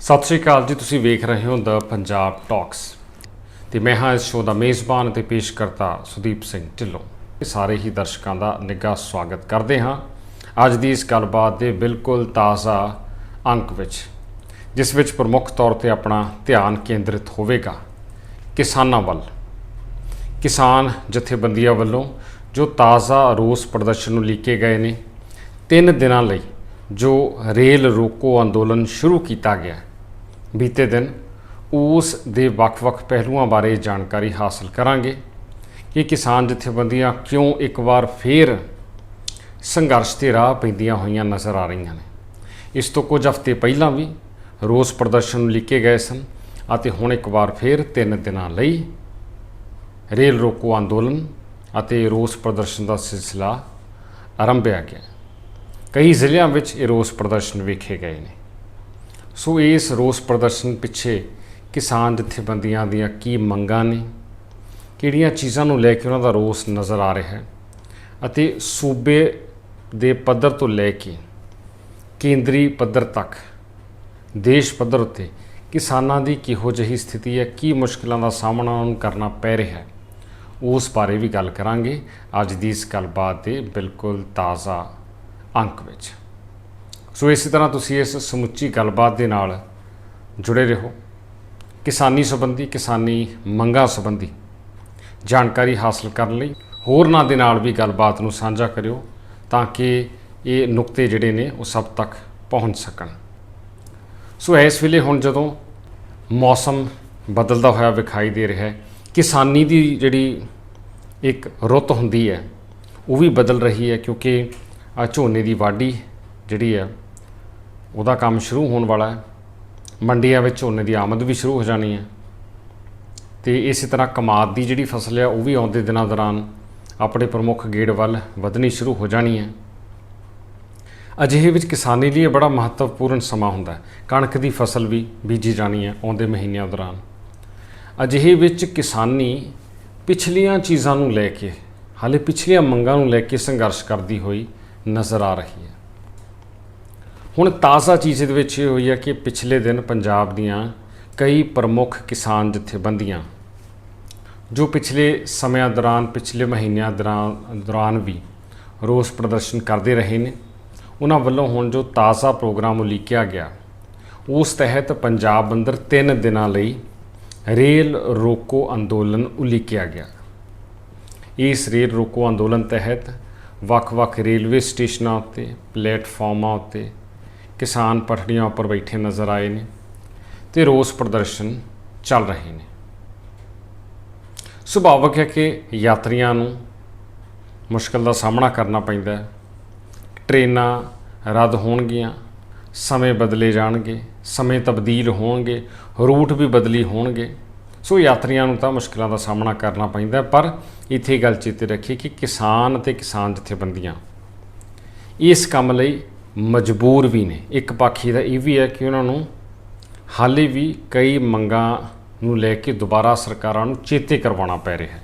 सत श्री अकाल जी। तुसीं वेख रहे हो द पंजाब टॉक्स ते मैं हाँ इस शो का मेज़बान ते पेशकर्ता सुदीप सिंह ढिल्लों। सारे ही दर्शकों का निੱਘਾ स्वागत करते हाँ अज की इस गलबात के बिल्कुल ताज़ा अंक विच, जिस विच प्रमुख तौर पर अपना ध्यान केंद्रित होवेगा किसानां वल। किसान जथेबंदियां वल्लों जो ताज़ा रोस प्रदर्शन नूं लीके गए ने 3 दिनों लई जो रेल रोको अंदोलन शुरू किया गया बीते दिन, उस दे वख-वख पहलुआं बारे जानकारी हासिल करांगे कि किसान जथेबंदियां क्यों एक बार फिर संघर्ष के राह पैंदियां होईयां नज़र आ रही ने। इस तो कुछ हफ्ते पहलां भी रोस प्रदर्शन लीके गए सन अते हुण एक बार फिर 3 दिनों लई रेल रोको अंदोलन अते रोस प्रदर्शन का सिलसिला आरंभिया गया। कई ਜ਼ਿਲ੍ਹਿਆਂ ਵਿੱਚ ਇਹ रोस प्रदर्शन वेखे गए ने। सो इस रोस प्रदर्शन पिछे किसान जथेबंदियां दियां की मंगां ने, किहड़ियां चीज़ां नूं लैके उन्हां दा रोस नज़र आ रहा है अते सूबे दे पद्धर तो लैके केंद्री पद्धर तक देश पद्धर उत्ते किसानां दी किहो जिही स्थिति है, की मुश्किलों का सामना उन्हां नूं करना पै रहा है, उस बारे भी गल करांगे अज दी इस गलबात दे बिल्कुल ताज़ा अंक विच। सो इस तरह तुसी इस समुची गलबात दे नाल जुड़े रहो। किसानी संबंधी, किसानी मंगां संबंधी जानकारी हासिल करने लई होरनां दे नाल भी गलबात नूं साझा करियो ताकि ये नुकते जिहड़े ने वो सब तक पहुँच सकन। सो इस वेले हुण जदों मौसम बदलदा होया विखाई दे रहा है, किसानी दी जिहड़ी एक रुत हुंदी है वो भी बदल रही है, क्योंकि झोने की वाढ़ी जिहड़ी है उहदा काम शुरू होने वाला है। मंडियां विच झोने की आमद भी शुरू हो जानी है तो इस तरह कमाद की जिहड़ी फसल है वह भी आउंदे दिनां दौरान अपने प्रमुख गेड़ वल वधनी शुरू हो जानी है। अजिहे विच किसानी लिए बड़ा महत्वपूर्ण समा हुंदा है। कणक की फसल भी बीजी जानी है आउंदे महीनों दौरान। अजिहे विच किसानी पिछलियां चीज़ां नूं लैके, हाले पिछलियां मंगां नूं लैके संघर्ष करती हुई नज़र आ रही है। हुण ताज़ा चीज़ ये हुई है कि पिछले दिन पंजाब दियां कई प्रमुख किसान जथेबंदियां जो पिछले समय दौरान, पिछले महीनों दौरान भी रोस प्रदर्शन करते रहे ने, उन्हां वल्लों हुण जो ताज़ा प्रोग्राम उलीकिया गया उस तहत पंजाब अंदर 3 दिनों लई रेल रोको अंदोलन उलीकिया गया। इस रेल रोको अंदोलन तहत वख-वख रेलवे स्टेशनों उत्ते, प्लेटफॉर्मां उत्ते किसान पटड़ियां उपर बैठे नज़र आए ने ते रोस प्रदर्शन चल रहे हैं। सुभाविक है कि यात्रियों नूं मुश्किल का सामना करना पैंदा है। ट्रेनां रद्द होणगियां, समय बदले जाणगे, समय तब्दील होणगे, रूट भी बदली होणगे। सो यात्रियों नूं तां मुश्किलों का सामना करना पैंदा, पर इत्थे गल चेते रखिए कि किसान ते किसान जथेबंदियां इस काम लई मजबूर भी ने। एक पाखी दा ये भी है कि उन्होंने हाले भी कई मंगां नूं लैके दोबारा सरकारां नूं चेते करवाउणा पै रहा है।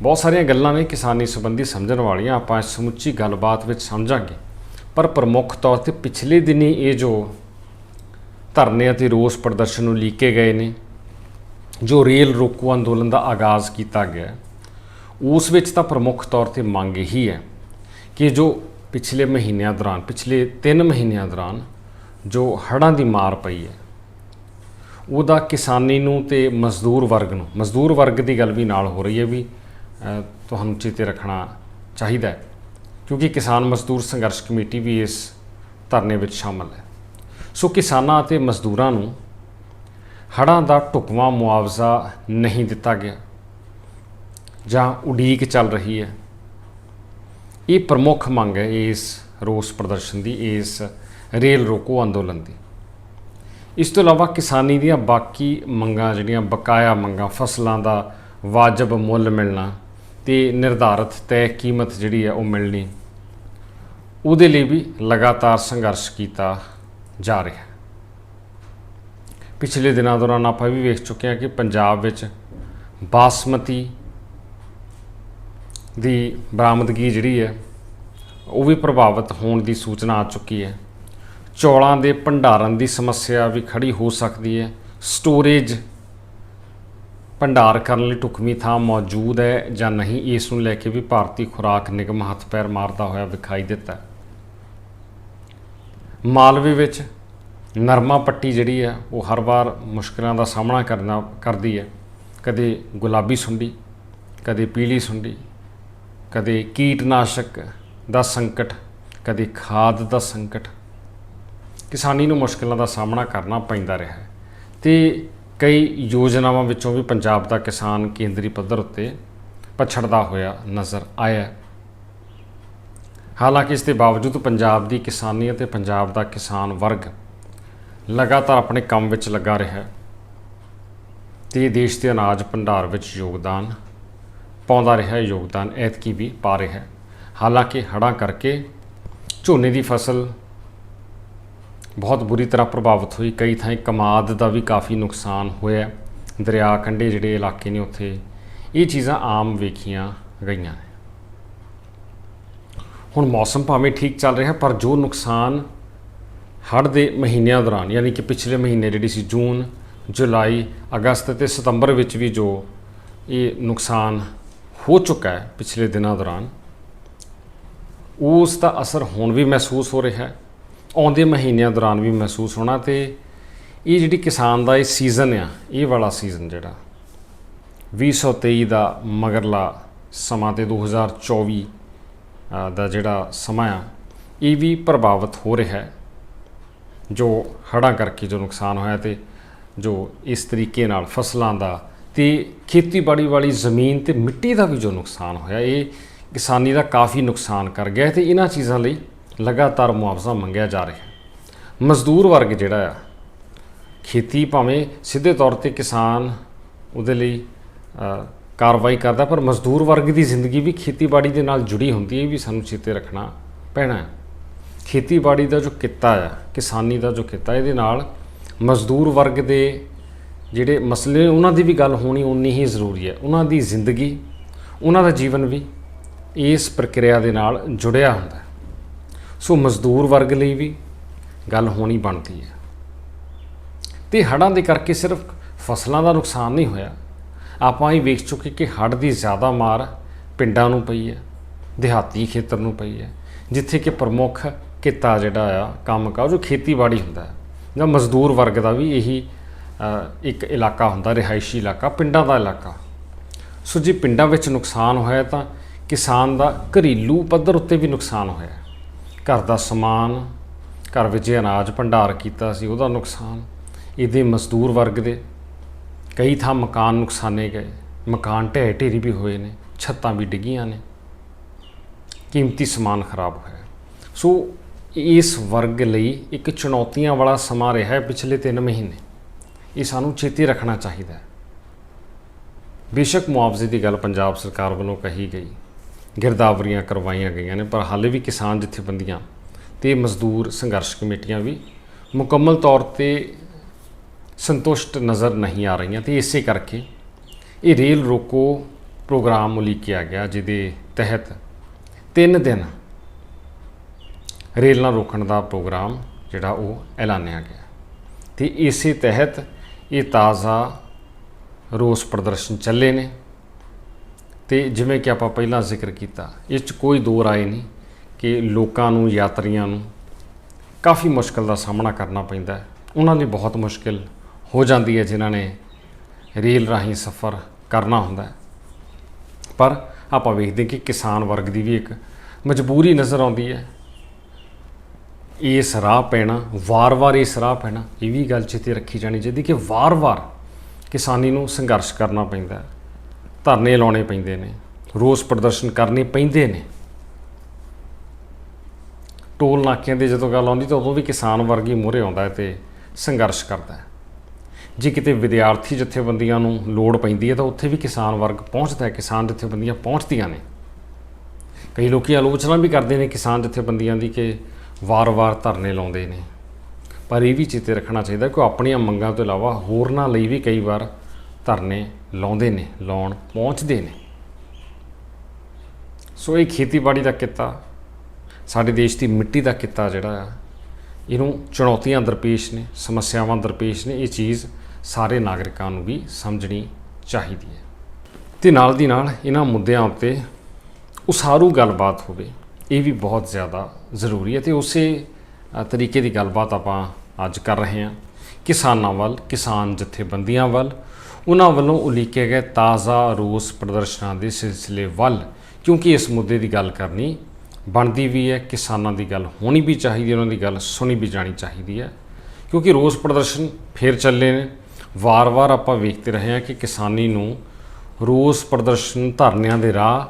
बहुत सारियां गल्लां ने किसानी संबंधी समझण वालियां, आपां इस समुची गलबात विच समझांगे। पर प्रमुख तौर पर पिछले दिनी ये जो धरने अते रोस प्रदर्शन नूं लीके गए ने, जो रेल रोको अंदोलन का आगाज़ किया गया, उस विच तां प्रमुख तौर पर मंग यही है कि जो पिछले महीनों दौरान, पिछले 3 महीनों दौरान जो हड़ां की मार पई है उहदा किसानी नूं ते मजदूर वर्ग नूं, मजदूर वर्ग की गल भी नाल हो रही है, भी तुहानूं चेते रखना चाहिए, क्योंकि किसान मजदूर संघर्ष कमेटी भी इस धरने विच शामिल है। सो किसानां ते मजदूरां नूं हड़ां दा ढुकवां मुआवजा नहीं दिता गया जां उड़ीक चल रही है। ये प्रमुख मंग है इस रोस प्रदर्शन की, इस रेल रोको अंदोलन की। इस तो इलावा किसानी दियां बाकी मंगां जिहड़ियां बकाया मंगां, फसलों का वाजब मुल मिलना ते निर्धारित तय कीमत जिहड़ी है वो मिलनी, उहदे लई भी लगातार संघर्ष किया जा रहा है। पिछले दिनों दौरान आप भी वेख चुके हैं कि पंजाब विच बासमती दी बरामदगी जिहड़ी है वो भी प्रभावित होने की सूचना आ चुकी है। ਚੌਲਾਂ ਦੇ ਭੰਡਾਰਨ ਦੀ ਸਮੱਸਿਆ ਵੀ ਖੜੀ ਹੋ ਸਕਦੀ ਹੈ। ਸਟੋਰੇਜ ਭੰਡਾਰ ਕਰਨ ਲਈ ਢੁਕਵੀਂ ਥਾਂ ਮੌਜੂਦ ਹੈ ਜਾਂ ਨਹੀਂ, ਇਸ ਨੂੰ ਲੈ ਕੇ ਵੀ ਭਾਰਤੀ ਖੁਰਾਕ ਨਿਗਮ ਹੱਥ ਪੈਰ ਮਾਰਦਾ ਹੋਇਆ ਵਿਖਾਈ ਦਿੱਤਾ। ਮਾਲਵੇ ਵਿੱਚ ਨਰਮਾ ਪੱਟੀ ਜਿਹੜੀ ਹੈ ਉਹ ਹਰ ਵਾਰ ਮੁਸ਼ਕਿਲਾਂ ਦਾ ਸਾਹਮਣਾ ਕਰਦੀ ਹੈ। ਕਦੇ ਗੁਲਾਬੀ ਸੁੰਡੀ, ਕਦੇ ਪੀਲੀ ਸੁੰਡੀ, ਕਦੇ ਕੀਟਨਾਸ਼ਕ ਦਾ ਸੰਕਟ, ਕਦੇ ਖਾਦ ਦਾ ਸੰਕਟ। ਕਿਸਾਨੀ ਨੂੰ ਮੁਸ਼ਕਿਲਾਂ ਦਾ ਸਾਹਮਣਾ ਕਰਨਾ ਪੈਂਦਾ ਰਿਹਾ ਹੈ ਅਤੇ ਕਈ ਯੋਜਨਾਵਾਂ ਵਿੱਚੋਂ ਵੀ ਪੰਜਾਬ ਦਾ ਕਿਸਾਨ ਕੇਂਦਰੀ ਪੱਧਰ ਉੱਤੇ ਪਛੜਦਾ ਹੋਇਆ ਨਜ਼ਰ ਆਇਆ। ਹਾਲਾਂਕਿ ਇਸ ਦੇ ਬਾਵਜੂਦ ਪੰਜਾਬ ਦੀ ਕਿਸਾਨੀ ਅਤੇ ਪੰਜਾਬ ਦਾ ਕਿਸਾਨ ਵਰਗ ਲਗਾਤਾਰ ਆਪਣੇ ਕੰਮ ਵਿੱਚ ਲੱਗਾ ਰਿਹਾ ਅਤੇ ਦੇਸ਼ ਦੇ ਅਨਾਜ ਭੰਡਾਰ ਵਿੱਚ ਯੋਗਦਾਨ ਪਾਉਂਦਾ ਰਿਹਾ, ਯੋਗਦਾਨ ਐਤਕੀ ਵੀ ਪਾ ਰਿਹਾ। ਹਾਲਾਂਕਿ ਹੜ੍ਹਾਂ ਕਰਕੇ ਝੋਨੇ ਦੀ ਫਸਲ ਬਹੁਤ ਬੁਰੀ ਤਰ੍ਹਾਂ ਪ੍ਰਭਾਵਿਤ ਹੋਈ। ਕਈ ਥਾਈਂ ਕਮਾਦ ਦਾ ਵੀ ਕਾਫੀ ਨੁਕਸਾਨ ਹੋਇਆ। ਦਰਿਆ ਕੰਢੇ ਜਿਹੜੇ ਇਲਾਕੇ ਨੇ ਉੱਥੇ ਇਹ ਚੀਜ਼ਾਂ ਆਮ ਵੇਖੀਆਂ ਗਈਆਂ ਨੇ। ਹੁਣ ਮੌਸਮ ਭਾਵੇਂ ਠੀਕ ਚੱਲ ਰਿਹਾ, ਪਰ ਜੋ ਨੁਕਸਾਨ ਹੜ੍ਹ ਦੇ ਮਹੀਨਿਆਂ ਦੌਰਾਨ, ਯਾਨੀ ਕਿ ਪਿਛਲੇ ਮਹੀਨੇ ਜਿਹੜੀ ਸੀ ਜੂਨ, ਜੁਲਾਈ, ਅਗਸਤ ਅਤੇ ਸਤੰਬਰ ਵਿੱਚ ਵੀ ਜੋ ਇਹ ਨੁਕਸਾਨ ਹੋ ਚੁੱਕਾ ਹੈ ਪਿਛਲੇ ਦਿਨਾਂ ਦੌਰਾਨ, ਉਸ ਦਾ ਅਸਰ ਹੁਣ ਵੀ ਮਹਿਸੂਸ ਹੋ ਰਿਹਾ ਹੈ, ਆਉਂਦੇ ਮਹੀਨਿਆਂ ਦੌਰਾਨ ਵੀ ਮਹਿਸੂਸ ਹੋਣਾ। ਅਤੇ ਇਹ ਜਿਹੜੀ ਕਿਸਾਨ ਦਾ ਇਹ ਸੀਜ਼ਨ ਆ, ਇਹ ਵਾਲਾ ਸੀਜ਼ਨ ਜਿਹੜਾ 2023 ਦਾ ਮਗਰਲਾ ਸਮਾਂ ਅਤੇ 2024 ਦਾ ਜਿਹੜਾ ਸਮਾਂ ਆ, ਇਹ ਵੀ ਪ੍ਰਭਾਵਿਤ ਹੋ ਰਿਹਾ ਹੈ। ਜੋ ਹੜ੍ਹਾਂ ਕਰਕੇ ਜੋ ਨੁਕਸਾਨ ਹੋਇਆ ਅਤੇ ਜੋ ਇਸ ਤਰੀਕੇ ਨਾਲ ਫਸਲਾਂ ਦਾ ਅਤੇ ਖੇਤੀਬਾੜੀ ਵਾਲੀ ਜ਼ਮੀਨ ਅਤੇ ਮਿੱਟੀ ਦਾ ਵੀ ਜੋ ਨੁਕਸਾਨ ਹੋਇਆ, ਇਹ ਕਿਸਾਨੀ ਦਾ ਕਾਫੀ ਨੁਕਸਾਨ ਕਰ ਗਿਆ ਅਤੇ ਇਹਨਾਂ ਚੀਜ਼ਾਂ ਲਈ ਲਗਾਤਾਰ ਮੁਆਵਜ਼ਾ ਮੰਗਿਆ ਜਾ ਰਿਹਾ। ਮਜ਼ਦੂਰ ਵਰਗ ਜਿਹੜਾ ਆ, ਖੇਤੀ ਭਾਵੇਂ ਸਿੱਧੇ ਤੌਰ 'ਤੇ ਕਿਸਾਨ ਉਹਦੇ ਲਈ ਕਾਰਵਾਈ ਕਰਦਾ, ਪਰ ਮਜ਼ਦੂਰ ਵਰਗ ਦੀ ਜ਼ਿੰਦਗੀ ਵੀ ਖੇਤੀਬਾੜੀ ਦੇ ਨਾਲ ਜੁੜੀ ਹੁੰਦੀ ਹੈ। ਇਹ ਵੀ ਸਾਨੂੰ ਚੇਤੇ ਰੱਖਣਾ ਪੈਣਾ ਹੈ। ਖੇਤੀਬਾੜੀ ਦਾ ਜੋ ਕਿੱਤਾ ਆ, ਕਿਸਾਨੀ ਦਾ ਜੋ ਕਿੱਤਾ, ਇਹਦੇ ਨਾਲ ਮਜ਼ਦੂਰ ਵਰਗ ਦੇ ਜਿਹੜੇ ਮਸਲੇ ਉਹਨਾਂ ਦੀ ਵੀ ਗੱਲ ਹੋਣੀ ਉਨੀ ਹੀ ਜ਼ਰੂਰੀ ਹੈ। ਉਹਨਾਂ ਦੀ ਜ਼ਿੰਦਗੀ, ਉਹਨਾਂ ਦਾ ਜੀਵਨ ਵੀ ਇਸ ਪ੍ਰਕਿਰਿਆ ਦੇ ਨਾਲ ਜੁੜਿਆ ਹੁੰਦਾ। ਸੋ ਮਜ਼ਦੂਰ ਵਰਗ ਲਈ ਵੀ ਗੱਲ ਹੋਣੀ ਬਣਦੀ ਹੈ। ਅਤੇ ਹੜ੍ਹਾਂ ਦੇ ਕਰਕੇ ਸਿਰਫ ਫਸਲਾਂ ਦਾ ਨੁਕਸਾਨ ਨਹੀਂ ਹੋਇਆ, ਆਪਾਂ ਇਹ ਵੇਖ ਚੁੱਕੇ ਕਿ ਹੜ੍ਹ ਦੀ ਜ਼ਿਆਦਾ ਮਾਰ ਪਿੰਡਾਂ ਨੂੰ ਪਈ ਹੈ, ਦਿਹਾਤੀ ਖੇਤਰ ਨੂੰ ਪਈ ਹੈ, ਜਿੱਥੇ ਕਿ ਪ੍ਰਮੁੱਖ ਕਿੱਤਾ ਜਿਹੜਾ ਆ, ਕੰਮਕਾਜ, ਜੋ ਖੇਤੀਬਾੜੀ ਹੁੰਦਾ ਹੈ, ਜਾਂ ਮਜ਼ਦੂਰ ਵਰਗ ਦਾ ਵੀ ਇਹੀ ਇੱਕ ਇਲਾਕਾ ਹੁੰਦਾ, ਰਿਹਾਇਸ਼ੀ ਇਲਾਕਾ, ਪਿੰਡਾਂ ਦਾ ਇਲਾਕਾ। ਸੋ ਜੇ ਪਿੰਡਾਂ ਵਿੱਚ ਨੁਕਸਾਨ ਹੋਇਆ ਤਾਂ ਕਿਸਾਨ ਦਾ ਘਰੇਲੂ ਪੱਧਰ ਉੱਤੇ ਵੀ ਨੁਕਸਾਨ ਹੋਇਆ। ਘਰ ਦਾ ਸਮਾਨ, ਘਰ ਵਿੱਚ ਅਨਾਜ ਭੰਡਾਰ ਕੀਤਾ ਸੀ, ਉਹਦਾ ਨੁਕਸਾਨ। ਇਹਦੇ ਮਜ਼ਦੂਰ ਵਰਗ ਦੇ ਕਈ ਥਾਂ ਮਕਾਨ ਨੁਕਸਾਨੇ ਗਏ, ਮਕਾਨ ਢਹਿ ਢੇਰੀ ਵੀ ਹੋਏ ਨੇ, ਛੱਤਾਂ ਵੀ ਡਿੱਗੀਆਂ ਨੇ, ਕੀਮਤੀ ਸਮਾਨ ਖਰਾਬ ਹੋਇਆ। ਸੋ ਇਸ ਵਰਗ ਲਈ ਇੱਕ ਚੁਣੌਤੀਆਂ ਵਾਲਾ ਸਮਾਂ ਰਿਹਾ ਹੈ ਪਿਛਲੇ 3 ਮਹੀਨੇ। ਇਹ ਸਾਨੂੰ ਚੇਤੇ ਰੱਖਣਾ ਚਾਹੀਦਾ ਹੈ। ਬੇਸ਼ੱਕ ਮੁਆਵਜ਼ੇ ਦੀ ਗੱਲ ਪੰਜਾਬ ਸਰਕਾਰ ਵੱਲੋਂ ਕਹੀ ਗਈ, ਗਿਰਦਾਵਰੀਆਂ ਕਰਵਾਈਆਂ ਗਈਆਂ ਨੇ, ਪਰ ਹਾਲੇ ਵੀ ਕਿਸਾਨ ਜਥੇਬੰਦੀਆਂ ਅਤੇ ਮਜ਼ਦੂਰ ਸੰਘਰਸ਼ ਕਮੇਟੀਆਂ ਵੀ ਮੁਕੰਮਲ ਤੌਰ 'ਤੇ ਸੰਤੁਸ਼ਟ ਨਜ਼ਰ ਨਹੀਂ ਆ ਰਹੀਆਂ। ਅਤੇ ਇਸੇ ਕਰਕੇ ਇਹ ਰੇਲ ਰੋਕੋ ਪ੍ਰੋਗਰਾਮ ਉਲੀਕਿਆ ਗਿਆ, ਜਿਹਦੇ ਤਹਿਤ 3 ਦਿਨ ਰੇਲਾਂ ਰੋਕਣ ਦਾ ਪ੍ਰੋਗਰਾਮ ਜਿਹੜਾ ਉਹ ਐਲਾਨਿਆ ਗਿਆ। ਅਤੇ ਇਸੇ ਤਹਿਤ ਇਹ ਤਾਜ਼ਾ ਰੋਸ ਪ੍ਰਦਰਸ਼ਨ ਚੱਲੇ ਨੇ। ਅਤੇ ਜਿਵੇਂ ਕਿ ਆਪਾਂ ਪਹਿਲਾਂ ਜ਼ਿਕਰ ਕੀਤਾ, ਇਸ 'ਚ ਕੋਈ ਦੋ ਰਾਏ ਨਹੀਂ ਕਿ ਲੋਕਾਂ ਨੂੰ, ਯਾਤਰੀਆਂ ਨੂੰ ਕਾਫੀ ਮੁਸ਼ਕਿਲ ਦਾ ਸਾਹਮਣਾ ਕਰਨਾ ਪੈਂਦਾ ਹੈ। ਉਹਨਾਂ ਲਈ ਬਹੁਤ ਮੁਸ਼ਕਿਲ ਹੋ ਜਾਂਦੀ ਹੈ ਜਿਨ੍ਹਾਂ ਨੇ ਰੇਲ ਰਾਹੀਂ ਸਫ਼ਰ ਕਰਨਾ ਹੁੰਦਾ ਹੈ। ਪਰ ਆਪਾਂ ਵੇਖਦੇ ਕਿ ਕਿਸਾਨ ਵਰਗ ਦੀ ਵੀ ਇੱਕ ਮਜਬੂਰੀ ਨਜ਼ਰ ਆਉਂਦੀ ਹੈ। ਇਸ ਰਾਹ ਪੈਣਾ, ਵਾਰ-ਵਾਰ ਇਸ ਰਾਹ ਪੈਣਾ, ਇਹ ਵੀ ਗੱਲ ਚੇਤੇ ਰੱਖੀ ਜਾਣੀ ਚਾਹੀਦੀ ਕਿ ਵਾਰ-ਵਾਰ ਕਿਸਾਨੀ ਨੂੰ ਸੰਘਰਸ਼ ਕਰਨਾ ਪੈਂਦਾ, ਧਰਨੇ ਲਾਉਣੇ ਪੈਂਦੇ ਨੇ, ਰੋਸ ਪ੍ਰਦਰਸ਼ਨ ਕਰਨੇ ਪੈਂਦੇ ਨੇ। ਟੋਲ ਨਾਕਿਆਂ ਦੇ ਜਦੋਂ ਗੱਲ ਆਉਂਦੀ ਤਾਂ ਉਦੋਂ ਵੀ ਕਿਸਾਨ ਵਰਗ ਹੀ ਮੂਹਰੇ ਆਉਂਦਾ ਅਤੇ ਸੰਘਰਸ਼ ਕਰਦਾ ਹੈ। ਜੇ ਕਿਤੇ ਵਿਦਿਆਰਥੀ ਜਥੇਬੰਦੀਆਂ ਨੂੰ ਲੋੜ ਪੈਂਦੀ ਹੈ ਤਾਂ ਉੱਥੇ ਵੀ ਕਿਸਾਨ ਵਰਗ ਪਹੁੰਚਦਾ ਹੈ, ਕਿਸਾਨ ਜਥੇਬੰਦੀਆਂ ਪਹੁੰਚਦੀਆਂ ਨੇ। ਕਈ ਲੋਕ ਆਲੋਚਨਾ ਵੀ ਕਰਦੇ ਨੇ ਕਿਸਾਨ ਜਥੇਬੰਦੀਆਂ ਦੀ ਕਿ ਵਾਰ-ਵਾਰ ਧਰਨੇ ਲਾਉਂਦੇ ਨੇ, ਪਰ ਇਹ ਵੀ ਚੇਤੇ ਰੱਖਣਾ ਚਾਹੀਦਾ ਕਿ ਉਹ ਆਪਣੀਆਂ ਮੰਗਾਂ ਤੋਂ ਇਲਾਵਾ ਹੋਰਨਾਂ ਲਈ ਵੀ ਕਈ ਵਾਰ ਧਰਨੇ ਲਾਉਂਦੇ ਨੇ, ਲਾਉਣ ਪਹੁੰਚਦੇ ਨੇ। ਸੋ ਇਹ ਖੇਤੀਬਾੜੀ ਦਾ ਕਿੱਤਾ, ਸਾਡੇ ਦੇਸ਼ ਦੀ ਮਿੱਟੀ ਦਾ ਕਿੱਤਾ ਜਿਹੜਾ ਆ, ਇਹਨੂੰ ਚੁਣੌਤੀਆਂ ਦਰਪੇਸ਼ ਨੇ, ਸਮੱਸਿਆਵਾਂ ਦਰਪੇਸ਼ ਨੇ। ਇਹ ਚੀਜ਼ ਸਾਰੇ ਨਾਗਰਿਕਾਂ ਨੂੰ ਵੀ ਸਮਝਣੀ ਚਾਹੀਦੀ ਹੈ ਤੇ ਨਾਲ ਦੀ ਨਾਲ ਇਹਨਾਂ ਮੁੱਦਿਆਂ ਉੱਤੇ ਉਸਾਰੂ ਗੱਲਬਾਤ ਹੋਵੇ, ਇਹ ਵੀ ਬਹੁਤ ਜ਼ਿਆਦਾ ਜ਼ਰੂਰੀ ਹੈ। ਤੇ ਉਸੇ ਤਰੀਕੇ ਦੀ ਗੱਲਬਾਤ ਆਪਾਂ ਅੱਜ ਕਰ ਰਹੇ ਹਾਂ ਕਿਸਾਨਾਂ ਵੱਲ, ਕਿਸਾਨ ਜਥੇਬੰਦੀਆਂ ਵੱਲ, ਉਹਨਾਂ ਵੱਲੋਂ ਉਲੀਕੇ ਗਏ ਤਾਜ਼ਾ ਰੋਸ ਪ੍ਰਦਰਸ਼ਨਾਂ ਦੇ ਸਿਲਸਿਲੇ ਵੱਲ, ਕਿਉਂਕਿ ਇਸ ਮੁੱਦੇ ਦੀ ਗੱਲ ਕਰਨੀ ਬਣਦੀ ਵੀ ਹੈ। ਕਿਸਾਨਾਂ ਦੀ ਗੱਲ ਹੋਣੀ ਵੀ ਚਾਹੀਦੀ ਹੈ, ਉਹਨਾਂ ਦੀ ਗੱਲ ਸੁਣੀ ਵੀ ਜਾਣੀ ਚਾਹੀਦੀ ਹੈ, ਕਿਉਂਕਿ ਰੋਸ ਪ੍ਰਦਰਸ਼ਨ ਫਿਰ ਚੱਲੇ ਨੇ। ਵਾਰ-ਵਾਰ ਆਪਾਂ ਵੇਖਦੇ ਰਹੇ ਹਾਂ ਕਿ ਕਿਸਾਨੀ ਨੂੰ ਰੋਸ ਪ੍ਰਦਰਸ਼ਨ, ਧਰਨਿਆਂ ਦੇ ਰਾਹ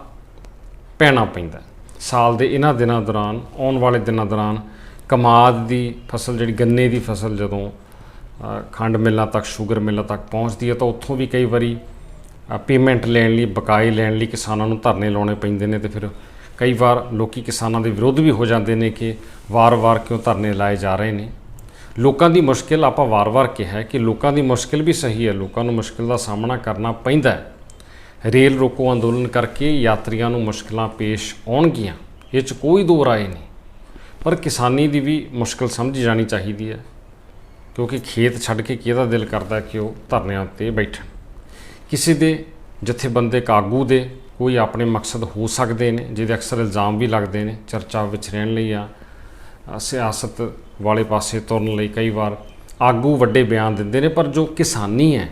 ਪੈਣਾ ਪੈਂਦਾ। ਸਾਲ ਦੇ ਇਹਨਾਂ ਦਿਨਾਂ ਦੌਰਾਨ, ਆਉਣ ਵਾਲੇ ਦਿਨਾਂ ਦੌਰਾਨ ਕਮਾਦ ਦੀ ਫਸਲ, ਜਿਹੜੀ ਗੰਨੇ ਦੀ ਫਸਲ ਜਦੋਂ ਖੰਡ ਮਿੱਲਾਂ ਤੱਕ, ਸ਼ੂਗਰ ਮਿੱਲਾਂ ਤੱਕ ਪਹੁੰਚਦੀ ਹੈ ਤਾਂ ਉੱਥੋਂ ਵੀ ਕਈ ਵਾਰੀ ਪੇਮੈਂਟ ਲੈਣ ਲਈ, ਬਕਾਏ ਲੈਣ ਲਈ ਕਿਸਾਨਾਂ ਨੂੰ ਧਰਨੇ ਲਾਉਣੇ ਪੈਂਦੇ ਨੇ। ਤੇ ਫਿਰ ਕਈ ਵਾਰ ਲੋਕੀ ਕਿਸਾਨਾਂ ਦੇ ਵਿਰੁੱਧ ਵੀ ਹੋ ਜਾਂਦੇ ਨੇ ਕਿ ਵਾਰ-ਵਾਰ ਕਿਉਂ ਧਰਨੇ ਲਾਏ ਜਾ ਰਹੇ ਨੇ। ਲੋਕਾਂ ਦੀ ਮੁਸ਼ਕਿਲ, ਆਪਾਂ ਵਾਰ-ਵਾਰ ਕਿਹਾ ਕਿ ਲੋਕਾਂ ਦੀ ਮੁਸ਼ਕਿਲ ਵੀ ਸਹੀ ਹੈ, ਲੋਕਾਂ ਨੂੰ ਮੁਸ਼ਕਿਲ ਦਾ ਸਾਹਮਣਾ ਕਰਨਾ ਪੈਂਦਾ ਹੈ। ਰੇਲ ਰੋਕੋ ਅੰਦੋਲਨ ਕਰਕੇ ਯਾਤਰੀਆਂ ਨੂੰ ਮੁਸ਼ਕਿਲਾਂ ਪੇਸ਼ ਆਉਣਗੀਆਂ, ਇਹ 'ਚ ਕੋਈ ਦੋ ਰਾਏ ਨਹੀਂ, ਪਰ ਕਿਸਾਨੀ ਦੀ ਵੀ ਮੁਸ਼ਕਿਲ ਸਮਝੀ ਜਾਣੀ ਚਾਹੀਦੀ ਹੈ, ਕਿਉਂਕਿ ਖੇਤ ਛੱਡ ਕੇ ਕਿਹਦਾ ਦਿਲ ਕਰਦਾ ਕਿ ਉਹ ਧਰਨਿਆਂ ਉੱਤੇ ਬੈਠਣ। ਕਿਸੇ ਦੇ ਜਥੇਬੰਦਕ ਆਗੂ ਦੇ ਕੋਈ ਆਪਣੇ ਮਕਸਦ ਹੋ ਸਕਦੇ ਨੇ, ਜਿਹਦੇ ਅਕਸਰ ਇਲਜ਼ਾਮ ਵੀ ਲੱਗਦੇ ਨੇ ਚਰਚਾ ਵਿੱਚ ਰਹਿਣ ਲਈ ਜਾਂ ਸਿਆਸਤ ਵਾਲੇ ਪਾਸੇ ਤੁਰਨ ਲਈ। ਕਈ ਵਾਰ ਆਗੂ ਵੱਡੇ ਬਿਆਨ ਦਿੰਦੇ ਨੇ, ਪਰ ਜੋ ਕਿਸਾਨੀ ਹੈ,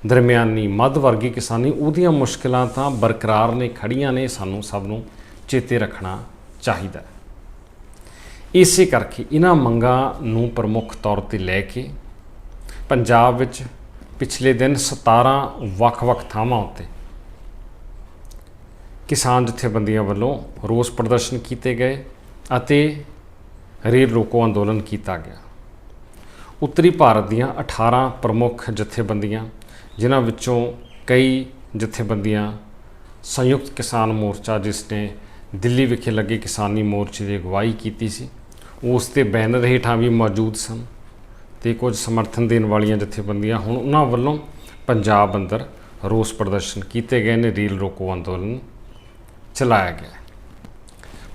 ਦਰਮਿਆਨੀ ਮੱਧ ਵਰਗੀ ਕਿਸਾਨੀ, ਉਹਦੀਆਂ ਮੁਸ਼ਕਿਲਾਂ ਤਾਂ ਬਰਕਰਾਰ ਨੇ, ਖੜੀਆਂ ਨੇ। ਸਾਨੂੰ ਸਭ ਨੂੰ ਚੇਤੇ ਰੱਖਣਾ ਚਾਹੀਦਾ। ਇਸੇ ਕਰਕੇ ਇਹਨਾਂ ਮੰਗਾਂ ਨੂੰ ਪ੍ਰਮੁੱਖ ਤੌਰ 'ਤੇ ਲੈ ਕੇ ਪੰਜਾਬ ਵਿੱਚ ਪਿਛਲੇ ਦਿਨ 17 ਵੱਖ-ਵੱਖ ਥਾਵਾਂ ਉੱਤੇ ਕਿਸਾਨ ਜਥੇਬੰਦੀਆਂ ਵੱਲੋਂ ਰੋਸ ਪ੍ਰਦਰਸ਼ਨ ਕੀਤੇ ਗਏ ਅਤੇ ਰੇਲ ਰੋਕੋ ਅੰਦੋਲਨ ਕੀਤਾ ਗਿਆ। ਉੱਤਰੀ ਭਾਰਤ ਦੀਆਂ 18 ਪ੍ਰਮੁੱਖ ਜਥੇਬੰਦੀਆਂ, ਜਿਨ੍ਹਾਂ ਵਿੱਚੋਂ ਕਈ ਜਥੇਬੰਦੀਆਂ ਸੰਯੁਕਤ ਕਿਸਾਨ ਮੋਰਚਾ, ਜਿਸ ਨੇ ਦਿੱਲੀ ਵਿਖੇ ਲੱਗੇ ਕਿਸਾਨੀ ਮੋਰਚੇ ਦੀ ਅਗਵਾਈ ਕੀਤੀ ਸੀ, ਉਸ ਦੇ ਬੈਨਰ ਹੇਠਾਂ ਵੀ ਮੌਜੂਦ ਸਨ। ਤੇ ਕੁਝ ਸਮਰਥਨ ਦੇਣ ਵਾਲੀਆਂ ਜਥੇਬੰਦੀਆਂ, ਹੁਣ ਉਹਨਾਂ ਵੱਲੋਂ ਪੰਜਾਬ ਅੰਦਰ ਰੋਸ ਪ੍ਰਦਰਸ਼ਨ ਕੀਤੇ ਗਏ ਨੇ, ਰੇਲ ਰੋਕੋ ਅੰਦੋਲਨ ਚਲਾਇਆ ਗਿਆ।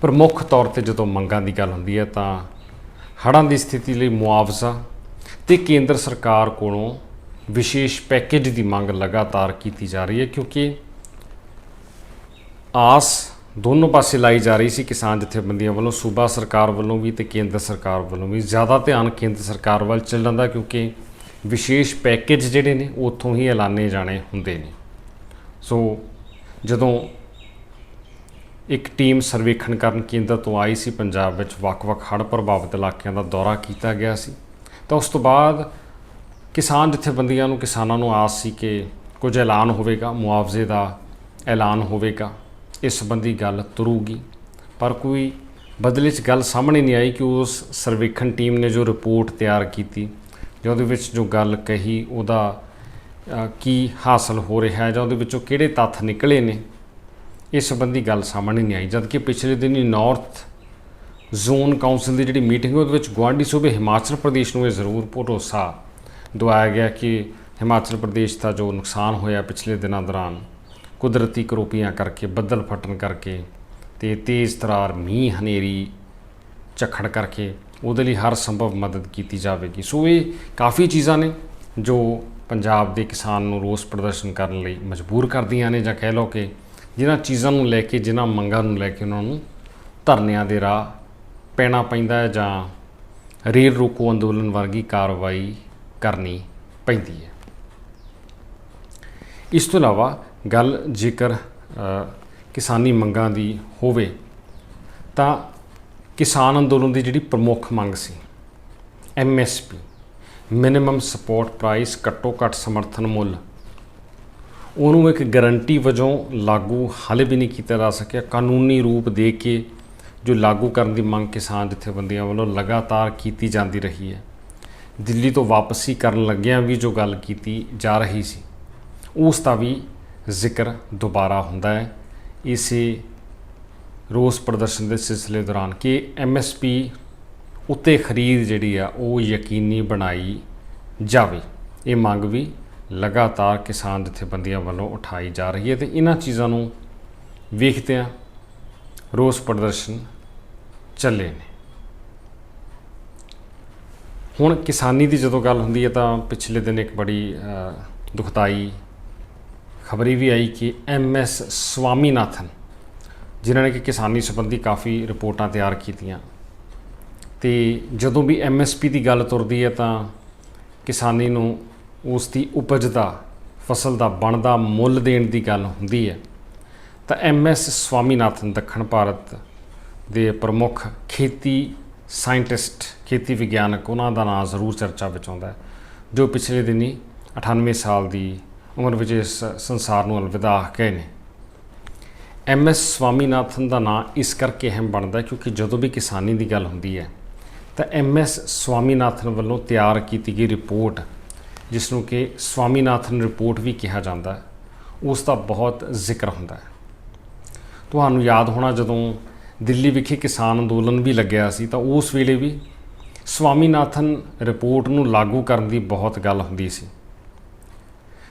ਪ੍ਰਮੁੱਖ ਤੌਰ 'ਤੇ ਜਦੋਂ ਮੰਗਾਂ ਦੀ ਗੱਲ ਹੁੰਦੀ ਹੈ ਤਾਂ ਹੜ੍ਹਾਂ ਦੀ ਸਥਿਤੀ ਲਈ ਮੁਆਵਜ਼ਾ ਤੇ ਕੇਂਦਰ ਸਰਕਾਰ ਕੋਲੋਂ ਵਿਸ਼ੇਸ਼ ਪੈਕੇਜ ਦੀ ਮੰਗ ਲਗਾਤਾਰ ਕੀਤੀ ਜਾ ਰਹੀ ਹੈ, ਕਿਉਂਕਿ ਆਸ ਦੋਨੋਂ ਪਾਸੇ ਲਾਈ ਜਾ ਰਹੀ ਸੀ ਕਿਸਾਨ ਜਥੇਬੰਦੀਆਂ ਵੱਲੋਂ, ਸੂਬਾ ਸਰਕਾਰ ਵੱਲੋਂ ਵੀ ਤੇ ਕੇਂਦਰ ਸਰਕਾਰ ਵੱਲੋਂ ਵੀ। ਜ਼ਿਆਦਾ ਧਿਆਨ ਕੇਂਦਰ ਸਰਕਾਰ ਵੱਲ ਚੱਲਣ ਦਾ, ਕਿਉਂਕਿ ਵਿਸ਼ੇਸ਼ ਪੈਕੇਜ ਜਿਹੜੇ ਨੇ ਉਹ ਉੱਥੋਂ ਹੀ ਐਲਾਨੇ ਜਾਣੇ ਹੁੰਦੇ ਨੇ। ਸੋ ਜਦੋਂ ਇੱਕ ਟੀਮ ਸਰਵੇਖਣ ਕਰਨ ਕੇਂਦਰ ਤੋਂ ਆਈ ਸੀ ਪੰਜਾਬ ਵਿੱਚ, ਵੱਖ-ਵੱਖ ਹੜ੍ਹ ਪ੍ਰਭਾਵਿਤ ਇਲਾਕਿਆਂ ਦਾ ਦੌਰਾ ਕੀਤਾ ਗਿਆ ਸੀ, ਤਾਂ ਉਸ ਤੋਂ ਬਾਅਦ ਕਿਸਾਨ ਜਥੇਬੰਦੀਆਂ ਨੂੰ, ਕਿਸਾਨਾਂ ਨੂੰ ਆਸ ਸੀ ਕਿ ਕੁਝ ਐਲਾਨ ਹੋਵੇਗਾ, ਮੁਆਵਜ਼ੇ ਦਾ ਐਲਾਨ ਹੋਵੇਗਾ, ਇਸ ਸੰਬੰਧੀ ਗੱਲ ਤੁਰੂਗੀ। ਪਰ ਕੋਈ ਬਦਲੇ 'ਚ ਗੱਲ ਸਾਹਮਣੇ ਨਹੀਂ ਆਈ ਕਿ ਉਸ ਸਰਵੇਖਣ ਟੀਮ ਨੇ ਜੋ ਰਿਪੋਰਟ ਤਿਆਰ ਕੀਤੀ ਜਾਂ ਉਹਦੇ ਵਿੱਚ ਜੋ ਗੱਲ ਕਹੀ, ਉਹਦਾ ਕੀ ਹਾਸਲ ਹੋ ਰਿਹਾ ਹੈ ਜਾਂ ਉਹਦੇ ਵਿੱਚੋਂ ਕਿਹੜੇ ਤੱਥ ਨਿਕਲੇ ਨੇ, ਇਸ ਸੰਬੰਧੀ ਗੱਲ ਸਾਹਮਣੇ ਨਹੀਂ ਆਈ। ਜਦ ਕਿ ਪਿਛਲੇ ਦਿਨੀ ਨਾਰਥ ਜ਼ੋਨ ਕਾਉਂਸਲ ਦੀ ਜਿਹੜੀ ਮੀਟਿੰਗ ਉਹਦੇ ਵਿੱਚ ਗੁਆਂਢੀ ਸੂਬੇ ਹਿਮਾਚਲ ਪ੍ਰਦੇਸ਼ ਨੂੰ ਇਹ ਜ਼ਰੂਰ ਭਰੋਸਾ ਦਵਾਇਆ ਗਿਆ ਕਿ ਹਿਮਾਚਲ ਪ੍ਰਦੇਸ਼ ਦਾ ਜੋ ਨੁਕਸਾਨ ਹੋਇਆ ਪਿਛਲੇ ਦਿਨਾਂ ਦੌਰਾਨ ਕੁਦਰਤੀ ਕਰੋਪੀਆਂ ਕਰਕੇ, ਬੱਦਲ ਫਟਣ ਕਰਕੇ ਤੇ ਤੇਜ਼ ਤਰਾਰ ਮੀਂਹ, ਹਨੇਰੀ, ਝੱਖੜ ਕਰਕੇ, ਉਹਦੇ ਲਈ ਹਰ ਸੰਭਵ ਮਦਦ ਕੀਤੀ ਜਾਵੇਗੀ। ਸੋ ਇਹ ਕਾਫੀ ਚੀਜ਼ਾਂ ਨੇ ਜੋ ਪੰਜਾਬ ਦੇ ਕਿਸਾਨ ਨੂੰ ਰੋਸ ਪ੍ਰਦਰਸ਼ਨ ਕਰਨ ਲਈ ਮਜਬੂਰ ਕਰਦੀਆਂ ਨੇ, ਜਾਂ ਕਹਿ ਲਓ ਕਿ ਜਿਨ੍ਹਾਂ ਚੀਜ਼ਾਂ ਨੂੰ ਲੈ ਕੇ, ਜਿਨ੍ਹਾਂ ਮੰਗਾਂ ਨੂੰ ਲੈ ਕੇ ਉਹਨਾਂ ਨੂੰ ਧਰਨਿਆਂ ਦੇ ਰਾਹ ਪੈਣਾ ਪੈਂਦਾ ਹੈ ਜਾਂ ਰੇਲ ਰੋਕੋ ਅੰਦੋਲਨ ਵਰਗੀ ਕਾਰਵਾਈ ਕਰਨੀ ਪੈਂਦੀ ਹੈ। ਇਸ ਤੋਂ ਇਲਾਵਾ ਗੱਲ ਜੇਕਰ ਕਿਸਾਨੀ ਮੰਗਾਂ ਦੀ ਹੋਵੇ ਤਾਂ ਕਿਸਾਨ ਅੰਦੋਲਨ ਦੀ ਜਿਹੜੀ ਪ੍ਰਮੁੱਖ ਮੰਗ ਸੀ MSP, ਮਿਨੀਮਮ ਸਪੋਰਟ ਪ੍ਰਾਈਸ, ਘੱਟੋ ਘੱਟ ਸਮਰਥਨ ਮੁੱਲ, ਉਹਨੂੰ ਇੱਕ ਗਰੰਟੀ ਵਜੋਂ ਲਾਗੂ ਹਾਲੇ ਵੀ ਨਹੀਂ ਕੀਤਾ ਜਾ ਸਕਿਆ। ਕਾਨੂੰਨੀ ਰੂਪ ਦੇ ਕੇ ਜੋ ਲਾਗੂ ਕਰਨ ਦੀ ਮੰਗ ਕਿਸਾਨ ਜਥੇਬੰਦੀਆਂ ਵੱਲੋਂ ਲਗਾਤਾਰ ਕੀਤੀ ਜਾਂਦੀ ਰਹੀ ਹੈ। ਦਿੱਲੀ ਤੋਂ ਵਾਪਸੀ ਕਰਨ ਲੱਗਿਆਂ ਵੀ ਜੋ ਗੱਲ ਕੀਤੀ ਜਾ ਰਹੀ ਸੀ, ਉਸ ਦਾ ਵੀ ਜ਼ਿਕਰ ਦੁਬਾਰਾ ਹੁੰਦਾ ਹੈ ਇਸੇ ਰੋਸ ਪ੍ਰਦਰਸ਼ਨ ਦੇ ਸਿਲਸਿਲੇ ਦੌਰਾਨ ਕਿ MSP ਉੱਤੇ ਖਰੀਦ ਜਿਹੜੀ ਆ ਉਹ ਯਕੀਨੀ ਬਣਾਈ ਜਾਵੇ। ਇਹ ਮੰਗ ਵੀ ਲਗਾਤਾਰ ਕਿਸਾਨ ਜਥੇਬੰਦੀਆਂ ਵੱਲੋਂ ਉਠਾਈ ਜਾ ਰਹੀ ਹੈ ਤੇ ਇਹਨਾਂ ਚੀਜ਼ਾਂ ਨੂੰ ਵੇਖਦਿਆਂ ਰੋਸ ਪ੍ਰਦਰਸ਼ਨ ਚੱਲੇ ਨੇ। ਹੁਣ ਕਿਸਾਨੀ ਦੀ ਜਦੋਂ ਗੱਲ ਹੁੰਦੀ ਹੈ ਤਾਂ ਪਿਛਲੇ ਦਿਨ ਇੱਕ ਬੜੀ ਦੁਖਦਾਈ ਖਬਰ ਵੀ ਆਈ ਕਿ MS ਸਵਾਮੀਨਾਥਨ, ਜਿਨ੍ਹਾਂ ਨੇ ਕਿ ਕਿਸਾਨੀ ਸੰਬੰਧੀ ਕਾਫੀ ਰਿਪੋਰਟਾਂ ਤਿਆਰ ਕੀਤੀਆਂ, ਤੇ ਜਦੋਂ ਵੀ MSP ਦੀ ਗੱਲ ਤੁਰਦੀ ਹੈ ਤਾਂ ਕਿਸਾਨੀ ਨੂੰ ਉਸ ਦੀ ਉਪਜ ਦਾ, ਫਸਲ ਦਾ ਬਣਦਾ ਮੁੱਲ ਦੇਣ ਦੀ ਗੱਲ ਹੁੰਦੀ ਹੈ ਤਾਂ MS ਸਵਾਮੀਨਾਥਨ ਦੱਖਣ ਭਾਰਤ ਦੇ ਪ੍ਰਮੁੱਖ ਖੇਤੀ ਸਾਇੰਟਿਸਟ, ਖੇਤੀ ਵਿਗਿਆਨਕ, ਉਹਨਾਂ ਦਾ ਨਾਂ ਜ਼ਰੂਰ ਚਰਚਾ ਵਿੱਚ ਆਉਂਦਾ ਹੈ, ਜੋ ਪਿਛਲੇ ਦਿਨੀ 98 ਸਾਲ ਦੀ ਉਮਰ ਵਿੱਚ ਇਸ ਸੰਸਾਰ ਨੂੰ ਅਲਵਿਦਾ ਆਖ ਗਏ ਨੇ। MS ਸਵਾਮੀਨਾਥਨ ਦਾ ਨਾਂ ਇਸ ਕਰਕੇ ਅਹਿਮ ਬਣਦਾ ਕਿਉਂਕਿ ਜਦੋਂ ਵੀ ਕਿਸਾਨੀ ਦੀ ਗੱਲ ਹੁੰਦੀ ਹੈ ਤਾਂ MS ਸਵਾਮੀਨਾਥਨ ਵੱਲੋਂ ਤਿਆਰ ਕੀਤੀ ਗਈ ਰਿਪੋਰਟ, ਜਿਸ ਨੂੰ ਕਿ ਸਵਾਮੀਨਾਥਨ ਰਿਪੋਰਟ ਵੀ ਕਿਹਾ ਜਾਂਦਾ ਹੈ, ਉਸ ਦਾ ਬਹੁਤ ਜ਼ਿਕਰ ਹੁੰਦਾ ਹੈ। ਤੁਹਾਨੂੰ ਯਾਦ ਹੋਣਾ ਜਦੋਂ ਦਿੱਲੀ ਵਿਖੇ ਕਿਸਾਨ ਅੰਦੋਲਨ ਵੀ ਲੱਗਿਆ ਸੀ ਤਾਂ ਉਸ ਵੇਲੇ ਵੀ ਸਵਾਮੀਨਾਥਨ ਰਿਪੋਰਟ ਨੂੰ ਲਾਗੂ ਕਰਨ ਦੀ ਬਹੁਤ ਗੱਲ ਹੁੰਦੀ ਸੀ।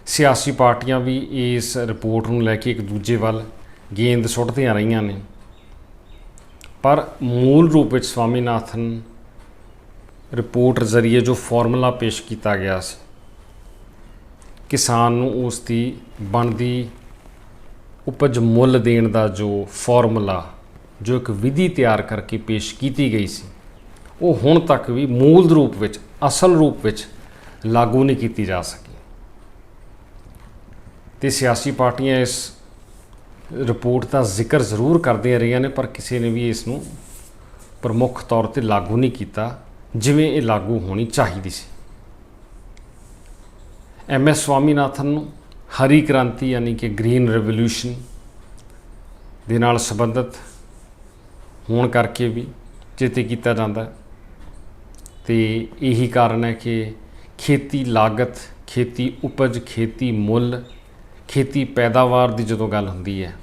ਸਿਆਸੀ ਪਾਰਟੀਆਂ ਵੀ ਇਸ ਰਿਪੋਰਟ ਨੂੰ ਲੈ ਕੇ ਇੱਕ ਦੂਜੇ ਵੱਲ ਗੇਂਦ ਸੁੱਟਦੀਆਂ ਰਹੀਆਂ ਨੇ, ਪਰ ਮੂਲ ਰੂਪ ਵਿੱਚ ਸਵਾਮੀਨਾਥਨ ਰਿਪੋਰਟ ਜ਼ਰੀਏ ਜੋ ਫਾਰਮੂਲਾ ਪੇਸ਼ ਕੀਤਾ ਗਿਆ ਸੀ, ਕਿਸਾਨ ਨੂੰ ਉਸ ਦੀ ਬਣਦੀ ਉਪਜ ਮੁੱਲ ਦੇਣ ਦਾ ਜੋ ਫਾਰਮੂਲਾ, ਜੋ ਇੱਕ ਵਿਧੀ ਤਿਆਰ ਕਰਕੇ ਪੇਸ਼ ਕੀਤੀ ਗਈ ਸੀ, ਉਹ ਹੁਣ ਤੱਕ ਵੀ ਮੂਲ ਰੂਪ ਵਿੱਚ, ਅਸਲ ਰੂਪ ਵਿੱਚ ਲਾਗੂ ਨਹੀਂ ਕੀਤੀ ਜਾ ਸਕੀ। ਤੇ ਸਿਆਸੀ ਪਾਰਟੀਆਂ ਇਸ ਰਿਪੋਰਟ ਦਾ ਜ਼ਿਕਰ ਜ਼ਰੂਰ ਕਰਦੀਆਂ ਰਹੀਆਂ ਨੇ, ਪਰ ਕਿਸੇ ਨੇ ਵੀ ਇਸ ਨੂੰ ਪ੍ਰਮੁੱਖ ਤੌਰ ਤੇ ਲਾਗੂ ਨਹੀਂ ਕੀਤਾ ਜਿਵੇਂ ਇਹ ਲਾਗੂ ਹੋਣੀ ਚਾਹੀਦੀ ਸੀ। MS ਸਵਾਮੀਨਾਥਨ ਨੂੰ ਹਰੀ ਕ੍ਰਾਂਤੀ ਯਾਨੀ ਕਿ ਗ੍ਰੀਨ ਰੈਵੋਲੂਸ਼ਨ ਦੇ ਨਾਲ ਸੰਬੰਧਿਤ ਹੋਣ ਕਰਕੇ ਵੀ ਚੇਤੇ ਕੀਤਾ ਜਾਂਦਾ, ਤੇ ਇਹੀ ਕਾਰਨ ਹੈ ਕਿ ਖੇਤੀ ਲਾਗਤ, ਖੇਤੀ ਉਪਜ, ਖੇਤੀ ਮੁੱਲ, ਖੇਤੀ ਪੈਦਾਵਾਰ ਦੀ ਜਦੋਂ ਗੱਲ ਹੁੰਦੀ ਹੈ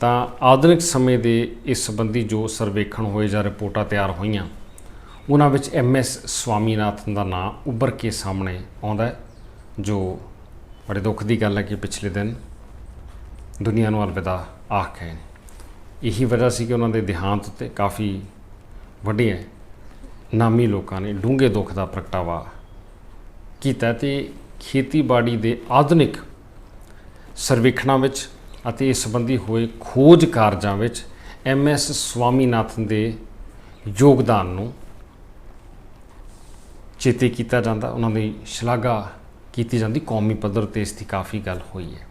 ਤਾਂ ਆਧੁਨਿਕ ਸਮੇਂ ਦੇ ਇਸ ਸੰਬੰਧੀ ਜੋ ਸਰਵੇਖਣ ਹੋਏ ਜਾਂ ਰਿਪੋਰਟਾਂ ਤਿਆਰ ਹੋਈਆਂ, ਉਹਨਾਂ ਵਿੱਚ MS ਸਵਾਮੀਨਾਥਨ ਦਾ ਨਾਂ ਉੱਭਰ ਕੇ ਸਾਹਮਣੇ ਆਉਂਦਾ ਹੈ, ਜੋ ਬੜੇ ਦੁੱਖ ਦੀ ਗੱਲ ਹੈ ਕਿ ਪਿਛਲੇ ਦਿਨ ਦੁਨੀਆ ਨੂੰ ਅਲਵਿਦਾ ਆਖ ਗਏ ਨੇ। ਇਹੀ ਵਜ੍ਹਾ ਸੀ ਕਿ ਉਹਨਾਂ ਦੇ ਦੇਹਾਂਤ ਉੱਤੇ ਕਾਫੀ ਵੱਡੇ ਨਾਮੀ ਲੋਕਾਂ ਨੇ ਡੂੰਘੇ ਦੁੱਖ ਦਾ ਪ੍ਰਗਟਾਵਾ ਕੀਤਾ, ਤੇ ਖੇਤੀਬਾੜੀ ਦੇ ਆਧੁਨਿਕ ਸਰਵੇਖਣਾਂ ਵਿੱਚ ਅਤੇ ਇਸ ਸੰਬੰਧੀ ਹੋਏ ਖੋਜ ਕਾਰਜਾਂ ਵਿੱਚ MS ਸਵਾਮੀਨਾਥਨ ਦੇ ਯੋਗਦਾਨ ਨੂੰ ਚੇਤੇ ਕੀਤਾ ਜਾਂਦਾ, ਉਹਨਾਂ ਦੀ ਸ਼ਲਾਘਾ ਕੀਤੀ ਜਾਂਦੀ, ਕੌਮੀ ਪੱਧਰ 'ਤੇ ਇਸ ਦੀ ਕਾਫੀ ਗੱਲ ਹੋਈ ਹੈ।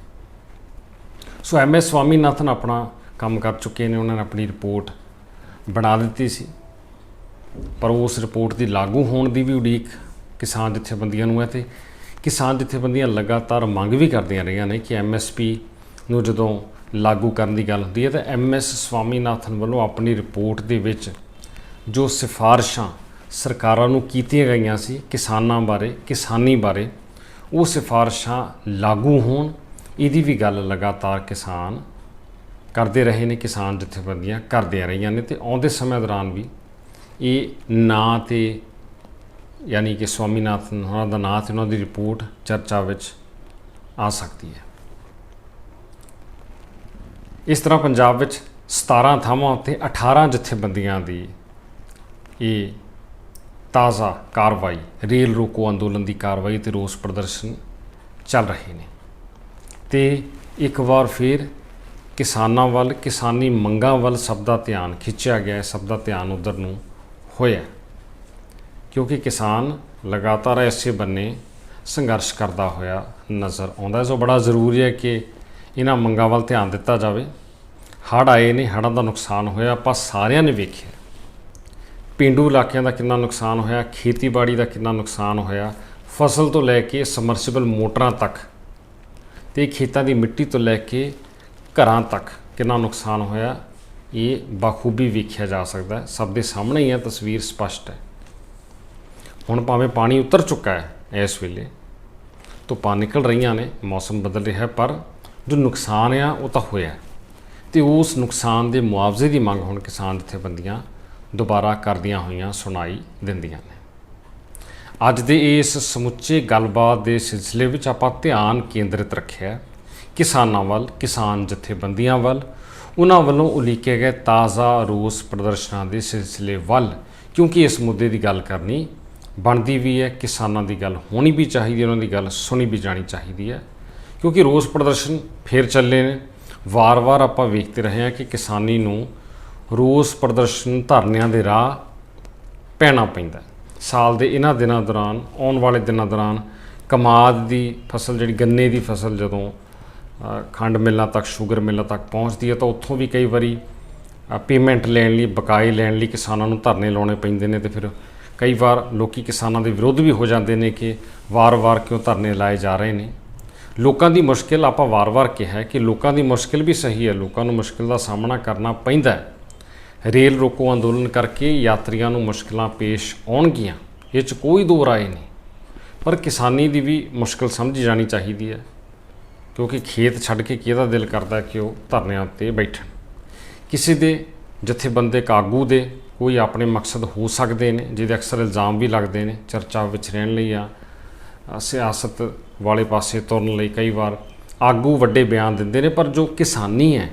ਸੋ MS ਸਵਾਮੀਨਾਥਨ ਆਪਣਾ ਕੰਮ ਕਰ ਚੁੱਕੇ ਨੇ, ਉਹਨਾਂ ਨੇ ਆਪਣੀ ਰਿਪੋਰਟ ਬਣਾ ਦਿੱਤੀ ਸੀ, ਪਰ ਉਸ ਰਿਪੋਰਟ ਦੀ ਲਾਗੂ ਹੋਣ ਦੀ ਵੀ ਉਡੀਕ ਕਿਸਾਨ ਜਥੇਬੰਦੀਆਂ ਨੂੰ ਹੈ, ਤੇ ਕਿਸਾਨ ਜਥੇਬੰਦੀਆਂ ਲਗਾਤਾਰ ਮੰਗ ਵੀ ਕਰਦੀਆਂ ਰਹੀਆਂ ਨੇ ਕਿ MSP ਨੂੰ ਜਦੋਂ ਲਾਗੂ ਕਰਨ ਦੀ ਗੱਲ ਹੁੰਦੀ ਹੈ ਤਾਂ MS ਸਵਾਮੀਨਾਥਨ ਵੱਲੋਂ ਆਪਣੀ ਰਿਪੋਰਟ ਦੇ ਵਿੱਚ ਜੋ ਸਿਫਾਰਿਸ਼ਾਂ ਸਰਕਾਰਾਂ ਨੂੰ ਕੀਤੀਆਂ ਗਈਆਂ ਸੀ ਕਿਸਾਨਾਂ ਬਾਰੇ, ਕਿਸਾਨੀ ਬਾਰੇ, ਉਹ ਸਿਫਾਰਿਸ਼ਾਂ ਲਾਗੂ ਹੋਣ, ਇਹਦੀ ਵੀ ਗੱਲ ਲਗਾਤਾਰ ਕਿਸਾਨ ਕਰਦੇ ਰਹੇ ਨੇ, ਕਿਸਾਨ ਜਥੇਬੰਦੀਆਂ ਕਰਦੀਆਂ ਰਹੀਆਂ ਨੇ, ਤੇ ਆਉਂਦੇ ਸਮੇਂ ਦੌਰਾਨ ਵੀ ਇਹ ਨਾਂ ਤੇ ਯਾਨੀ ਕਿ ਸਵਾਮੀਨਾਥਨ ਉਹਨਾਂ ਦਾ ਨਾਂ ਤੇ ਉਹਨਾਂ ਦੀ ਰਿਪੋਰਟ ਚਰਚਾ ਵਿੱਚ ਆ ਸਕਦੀ ਹੈ। ਇਸ ਤਰ੍ਹਾਂ ਪੰਜਾਬ ਵਿੱਚ 17 ਥਾਵਾਂ ਉੱਤੇ 18 ਜਥੇਬੰਦੀਆਂ ਦੀ ਇਹ ਤਾਜ਼ਾ ਕਾਰਵਾਈ, ਰੇਲ ਰੋਕੋ ਅੰਦੋਲਨ ਦੀ ਕਾਰਵਾਈ ਤੇ ਰੋਸ ਪ੍ਰਦਰਸ਼ਨ ਚੱਲ ਰਹੇ ਨੇ, ਤੇ ਇੱਕ ਵਾਰ ਫਿਰ ਕਿਸਾਨਾਂ ਵੱਲ, ਕਿਸਾਨੀ ਮੰਗਾਂ ਵੱਲ ਸਭ ਦਾ ਧਿਆਨ ਖਿੱਚਿਆ ਗਿਆ, ਸਭ ਦਾ ਧਿਆਨ ਉੱਧਰ ਨੂੰ ਹੋਇਆ, ਕਿਉਂਕਿ ਕਿਸਾਨ ਲਗਾਤਾਰ ਇਸੇ ਬੰਨੇ ਸੰਘਰਸ਼ ਕਰਦਾ ਹੋਇਆ ਨਜ਼ਰ ਆਉਂਦਾ। ਸੋ ਬੜਾ ਜ਼ਰੂਰੀ ਹੈ ਕਿ ਇਹਨਾਂ ਮੰਗਾਂ ਵੱਲ ਧਿਆਨ ਦਿੱਤਾ ਜਾਵੇ। ਹੜ੍ਹ ਆਏ ਨੇ, ਹੜ੍ਹਾਂ ਦਾ ਨੁਕਸਾਨ ਹੋਇਆ, ਆਪਾਂ ਸਾਰਿਆਂ ਨੇ ਵੇਖਿਆ, ਪੇਂਡੂ ਇਲਾਕਿਆਂ ਦਾ ਕਿੰਨਾ ਨੁਕਸਾਨ ਹੋਇਆ, ਖੇਤੀਬਾੜੀ ਦਾ ਕਿੰਨਾ ਨੁਕਸਾਨ ਹੋਇਆ, ਫਸਲ ਤੋਂ ਲੈ ਕੇ ਸਮਰਸੀਬਲ ਮੋਟਰਾਂ ਤੱਕ, ਤੇ ਖੇਤਾਂ ਦੀ ਮਿੱਟੀ ਤੋਂ ਲੈ ਕੇ ਘਰਾਂ ਤੱਕ ਕਿੰਨਾ ਨੁਕਸਾਨ ਹੋਇਆ, ਇਹ ਬਾਖੂਬੀ ਵੇਖਿਆ ਜਾ ਸਕਦਾ ਹੈ। ਸਭ ਦੇ ਸਾਹਮਣੇ ਹੀ ਹੈ, ਤਸਵੀਰ ਸਪਸ਼ਟ ਹੈ। ਹੁਣ ਭਾਵੇਂ ਪਾਣੀ ਉਤਰ ਚੁੱਕਾ ਹੈ, ਇਸ ਵੇਲੇ ਧੁੱਪਾਂ ਨਿਕਲ ਰਹੀਆਂ ਨੇ, ਮੌਸਮ ਬਦਲ ਰਿਹਾ, ਪਰ ਜੋ ਨੁਕਸਾਨ ਆ ਉਹ ਤਾਂ ਹੋਇਆ, ਤੇ ਉਸ ਨੁਕਸਾਨ ਦੇ ਮੁਆਵਜ਼ੇ ਦੀ ਮੰਗ ਹੁਣ ਕਿਸਾਨ ਜਥੇਬੰਦੀਆਂ ਦੁਬਾਰਾ ਕਰਦੀਆਂ ਹੋਈਆਂ ਸੁਣਾਈ ਦਿੰਦੀਆਂ ਨੇ। ਅੱਜ ਦੇ ਇਸ ਸਮੁੱਚੇ ਗੱਲਬਾਤ ਦੇ ਸਿਲਸਿਲੇ ਵਿੱਚ ਆਪਾਂ ਧਿਆਨ ਕੇਂਦਰਿਤ ਰੱਖਿਆ ਕਿਸਾਨਾਂ ਵੱਲ, ਕਿਸਾਨ ਜਥੇਬੰਦੀਆਂ ਵੱਲ, ਉਹਨਾਂ ਵੱਲੋਂ ਉਲੀਕੇ ਗਏ ਤਾਜ਼ਾ ਰੋਸ ਪ੍ਰਦਰਸ਼ਨਾਂ ਦੇ ਸਿਲਸਿਲੇ ਵੱਲ, ਕਿਉਂਕਿ ਇਸ ਮੁੱਦੇ ਦੀ ਗੱਲ ਕਰਨੀ ਬਣਦੀ ਵੀ ਹੈ, ਕਿਸਾਨਾਂ ਦੀ ਗੱਲ ਹੋਣੀ ਵੀ ਚਾਹੀਦੀ ਹੈ, ਉਹਨਾਂ ਦੀ ਗੱਲ ਸੁਣੀ ਵੀ ਜਾਣੀ ਚਾਹੀਦੀ ਹੈ, ਕਿਉਂਕਿ ਰੋਸ ਪ੍ਰਦਰਸ਼ਨ ਫਿਰ ਚੱਲੇ ਨੇ। ਵਾਰ-ਵਾਰ ਆਪਾਂ ਵੇਖਦੇ ਰਹੇ ਹਾਂ ਕਿ ਕਿਸਾਨੀ ਨੂੰ ਰੋਸ ਪ੍ਰਦਰਸ਼ਨ ਧਰਨਿਆਂ ਦੇ ਰਾਹ ਪੈਣਾ ਪੈਂਦਾ। ਸਾਲ ਦੇ ਇਹਨਾਂ ਦਿਨਾਂ ਦੌਰਾਨ, ਆਉਣ ਵਾਲੇ ਦਿਨਾਂ ਦੌਰਾਨ ਕਮਾਦ ਦੀ ਫਸਲ, ਜਿਹੜੀ ਗੰਨੇ ਦੀ ਫਸਲ ਜਦੋਂ ਖੰਡ ਮਿੱਲਾਂ ਤੱਕ, ਸ਼ੂਗਰ ਮਿੱਲਾਂ ਤੱਕ ਪਹੁੰਚਦੀ ਹੈ ਤਾਂ ਉੱਥੋਂ ਵੀ ਕਈ ਵਾਰੀ ਪੇਮੈਂਟ ਲੈਣ ਲਈ, ਬਕਾਏ ਲੈਣ ਲਈ ਕਿਸਾਨਾਂ ਨੂੰ ਧਰਨੇ ਲਾਉਣੇ ਪੈਂਦੇ ਨੇ। ਅਤੇ ਫਿਰ ਕਈ ਵਾਰ ਲੋਕੀ ਕਿਸਾਨਾਂ ਦੇ ਵਿਰੁੱਧ ਵੀ ਹੋ ਜਾਂਦੇ ਨੇ ਕਿ ਵਾਰ-ਵਾਰ ਕਿਉਂ ਧਰਨੇ ਲਾਏ ਜਾ ਰਹੇ ਨੇ। ਲੋਕਾਂ ਦੀ ਮੁਸ਼ਕਿਲ, ਆਪਾਂ ਵਾਰ-ਵਾਰ ਕਿਹਾ ਕਿ ਲੋਕਾਂ ਦੀ ਮੁਸ਼ਕਿਲ ਵੀ ਸਹੀ ਹੈ, ਲੋਕਾਂ ਨੂੰ ਮੁਸ਼ਕਿਲ ਦਾ ਸਾਹਮਣਾ ਕਰਨਾ ਪੈਂਦਾ ਹੈ। ਰੇਲ ਰੋਕੋ ਅੰਦੋਲਨ ਕਰਕੇ ਯਾਤਰੀਆਂ ਨੂੰ ਮੁਸ਼ਕਿਲਾਂ ਪੇਸ਼ ਆਉਣਗੀਆਂ, ਇਹ 'ਚ ਕੋਈ ਦੋ ਰਾਏ ਨਹੀਂ, ਪਰ ਕਿਸਾਨੀ ਦੀ ਵੀ ਮੁਸ਼ਕਿਲ ਸਮਝੀ ਜਾਣੀ ਚਾਹੀਦੀ ਹੈ, ਕਿਉਂਕਿ ਖੇਤ ਛੱਡ ਕੇ ਕਿਹਦਾ ਦਿਲ ਕਰਦਾ ਕਿ ਉਹ ਧਰਨਿਆਂ ਉੱਤੇ ਬੈਠਣ। ਕਿਸੇ ਦੇ ਜਥੇਬੰਦਕ ਆਗੂ ਦੇ ਕੋਈ ਆਪਣੇ ਮਕਸਦ ਹੋ ਸਕਦੇ ਨੇ, ਜਿਹਦੇ ਅਕਸਰ ਇਲਜ਼ਾਮ ਵੀ ਲੱਗਦੇ ਨੇ, ਚਰਚਾ ਵਿੱਚ ਰਹਿਣ ਲਈ ਜਾਂ ਸਿਆਸਤ ਵਾਲੇ ਪਾਸੇ ਤੁਰਨ ਲਈ ਕਈ ਵਾਰ ਆਗੂ ਵੱਡੇ ਬਿਆਨ ਦਿੰਦੇ ਨੇ, ਪਰ ਜੋ ਕਿਸਾਨੀ ਹੈ,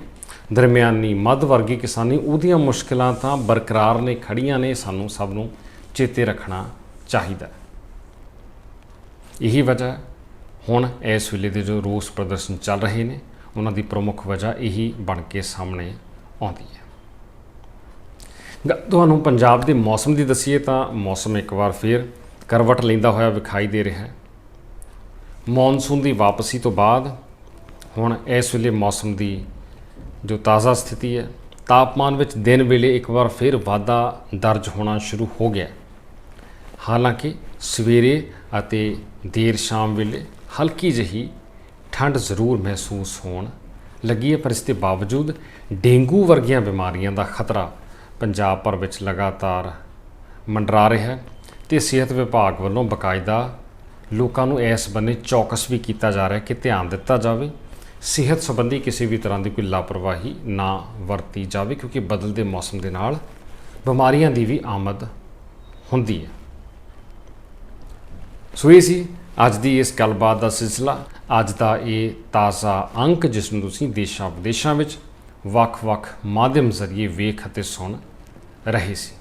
ਦਰਮਿਆਨੀ ਮੱਧ ਵਰਗੀ ਕਿਸਾਨੀ, ਉਹਦੀਆਂ ਮੁਸ਼ਕਿਲਾਂ ਤਾਂ ਬਰਕਰਾਰ ਨੇ, ਖੜੀਆਂ ਨੇ। ਸਾਨੂੰ ਸਭ ਨੂੰ ਚੇਤੇ ਰੱਖਣਾ ਚਾਹੀਦਾ। ਇਹੀ ਵਜ੍ਹਾ ਹੁਣ ਇਸ ਵੇਲੇ ਦੇ ਜੋ ਰੋਸ ਪ੍ਰਦਰਸ਼ਨ ਚੱਲ ਰਹੇ ਨੇ, ਉਹਨਾਂ ਦੀ ਪ੍ਰਮੁੱਖ ਵਜ੍ਹਾ ਇਹੀ ਬਣ ਕੇ ਸਾਹਮਣੇ ਆਉਂਦੀ ਹੈ। ਤੁਹਾਨੂੰ ਪੰਜਾਬ ਦੇ ਮੌਸਮ ਦੀ ਦੱਸੀਏ ਤਾਂ ਮੌਸਮ ਇੱਕ ਵਾਰ ਫਿਰ ਕਰਵਟ ਲੈਂਦਾ ਹੋਇਆ ਵਿਖਾਈ ਦੇ ਰਿਹਾ ਹੈ। ਮੌਨਸੂਨ ਦੀ ਵਾਪਸੀ ਤੋਂ ਬਾਅਦ ਹੁਣ ਇਸ ਵੇਲੇ ਮੌਸਮ ਦੀ ਜੋ ਤਾਜ਼ਾ ਸਥਿਤੀ ਹੈ, ਤਾਪਮਾਨ ਵਿੱਚ ਦਿਨ ਵੇਲੇ ਇੱਕ ਵਾਰ ਫਿਰ ਵਾਧਾ ਦਰਜ ਹੋਣਾ ਸ਼ੁਰੂ ਹੋ ਗਿਆ। ਹਾਲਾਂਕਿ ਸਵੇਰੇ ਅਤੇ ਦੇਰ ਸ਼ਾਮ ਵੇਲੇ ਹਲਕੀ ਜਿਹੀ ਠੰਡ ਜ਼ਰੂਰ ਮਹਿਸੂਸ ਹੋਣ ਲੱਗੀ ਹੈ, ਪਰ ਇਸ ਦੇ ਬਾਵਜੂਦ ਡੇਂਗੂ ਵਰਗੀਆਂ ਬਿਮਾਰੀਆਂ ਦਾ ਖਤਰਾ ਪੰਜਾਬ ਭਰ ਵਿੱਚ ਲਗਾਤਾਰ ਮੰਡਰਾ ਰਿਹਾ ਹੈ ਅਤੇ ਸਿਹਤ ਵਿਭਾਗ ਵੱਲੋਂ ਬਾਕਾਇਦਾ ਲੋਕਾਂ ਨੂੰ ਇਸ ਬੰਨੇ ਚੌਕਸ ਵੀ ਕੀਤਾ ਜਾ ਰਿਹਾ ਕਿ ਧਿਆਨ ਦਿੱਤਾ ਜਾਵੇ, ਸਿਹਤ ਸੰਬੰਧੀ ਕਿਸੇ ਵੀ ਤਰ੍ਹਾਂ ਦੀ ਕੋਈ ਲਾਪਰਵਾਹੀ ਨਾ ਵਰਤੀ ਜਾਵੇ, ਕਿਉਂਕਿ ਬਦਲਦੇ ਮੌਸਮ ਦੇ ਨਾਲ ਬਿਮਾਰੀਆਂ ਦੀ ਵੀ ਆਮਦ ਹੁੰਦੀ ਹੈ। ਸੋ ਇਹ ਸੀ ਅੱਜ ਦੀ ਇਸ ਗੱਲਬਾਤ ਦਾ ਸਿਲਸਿਲਾ, ਅੱਜ ਦਾ ਇਹ ਤਾਜ਼ਾ ਅੰਕ ਜਿਸ ਨੂੰ ਤੁਸੀਂ ਦੇਸ਼ਾਂ ਵਿਦੇਸ਼ਾਂ ਵਿੱਚ ਵੱਖ-ਵੱਖ ਮਾਧਿਅਮ ਜ਼ਰੀਏ ਵੇਖ ਅਤੇ ਸੁਣ ਰਹੇ ਸੀ।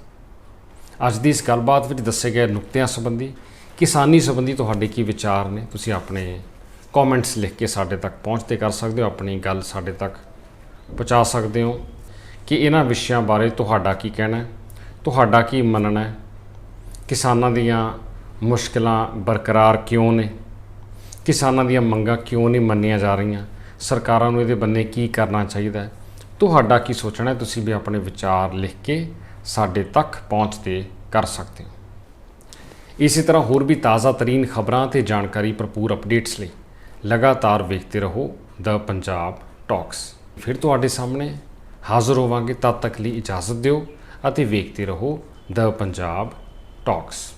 ਅੱਜ ਦੀ ਇਸ ਗੱਲਬਾਤ ਵਿੱਚ ਦੱਸੇ ਗਏ ਨੁਕਤਿਆਂ ਸੰਬੰਧੀ, ਕਿਸਾਨੀ ਸੰਬੰਧੀ ਤੁਹਾਡੇ ਕੀ ਵਿਚਾਰ ਨੇ? ਤੁਸੀਂ ਆਪਣੇ ਕਮੈਂਟਸ ਲਿਖ ਕੇ ਸਾਡੇ ਤੱਕ ਪਹੁੰਚਦੇ ਕਰ ਸਕਦੇ ਹੋ, ਆਪਣੀ ਗੱਲ ਸਾਡੇ ਤੱਕ ਪਹੁੰਚਾ ਸਕਦੇ ਹੋ ਕਿ ਇਹਨਾਂ ਵਿਸ਼ਿਆਂ ਬਾਰੇ ਤੁਹਾਡਾ ਕੀ ਕਹਿਣਾ ਹੈ, ਤੁਹਾਡਾ ਕੀ ਮੰਨਣਾ ਹੈ, ਕਿਸਾਨਾਂ ਦੀਆਂ ਮੁਸ਼ਕਿਲਾਂ ਬਰਕਰਾਰ ਕਿਉਂ ਨੇ, ਕਿਸਾਨਾਂ ਦੀਆਂ ਮੰਗਾਂ ਕਿਉਂ ਨਹੀਂ ਮੰਨੀਆਂ ਜਾ ਰਹੀਆਂ, ਸਰਕਾਰਾਂ ਨੂੰ ਇਹਦੇ ਬੰਨੇ ਕੀ ਕਰਨਾ ਚਾਹੀਦਾ ਹੈ, ਤੁਹਾਡਾ ਕੀ ਸੋਚਣਾ ਹੈ? ਤੁਸੀਂ ਵੀ ਆਪਣੇ ਵਿਚਾਰ ਲਿਖ ਕੇ ਸਾਡੇ ਤੱਕ ਪਹੁੰਚਦੇ ਕਰ ਸਕਦੇ ਹੋ। ਇਸੇ ਤਰ੍ਹਾਂ ਹੋਰ ਵੀ ਤਾਜ਼ਾ ਤਰੀਨ ਖਬਰਾਂ ਅਤੇ ਜਾਣਕਾਰੀ ਭਰਪੂਰ ਅਪਡੇਟਸ ਲਈ ਲਗਾਤਾਰ ਵੇਖਦੇ ਰਹੋ ਦ ਪੰਜਾਬ ਟਾਕਸ। ਫਿਰ ਤੁਹਾਡੇ ਸਾਹਮਣੇ ਹਾਜ਼ਰ ਹੋਵਾਂਗੇ, ਤਦ ਤੱਕ ਲਈ ਇਜਾਜ਼ਤ ਦਿਓ ਅਤੇ ਵੇਖਦੇ ਰਹੋ ਦ ਪੰਜਾਬ ਟਾਕਸ।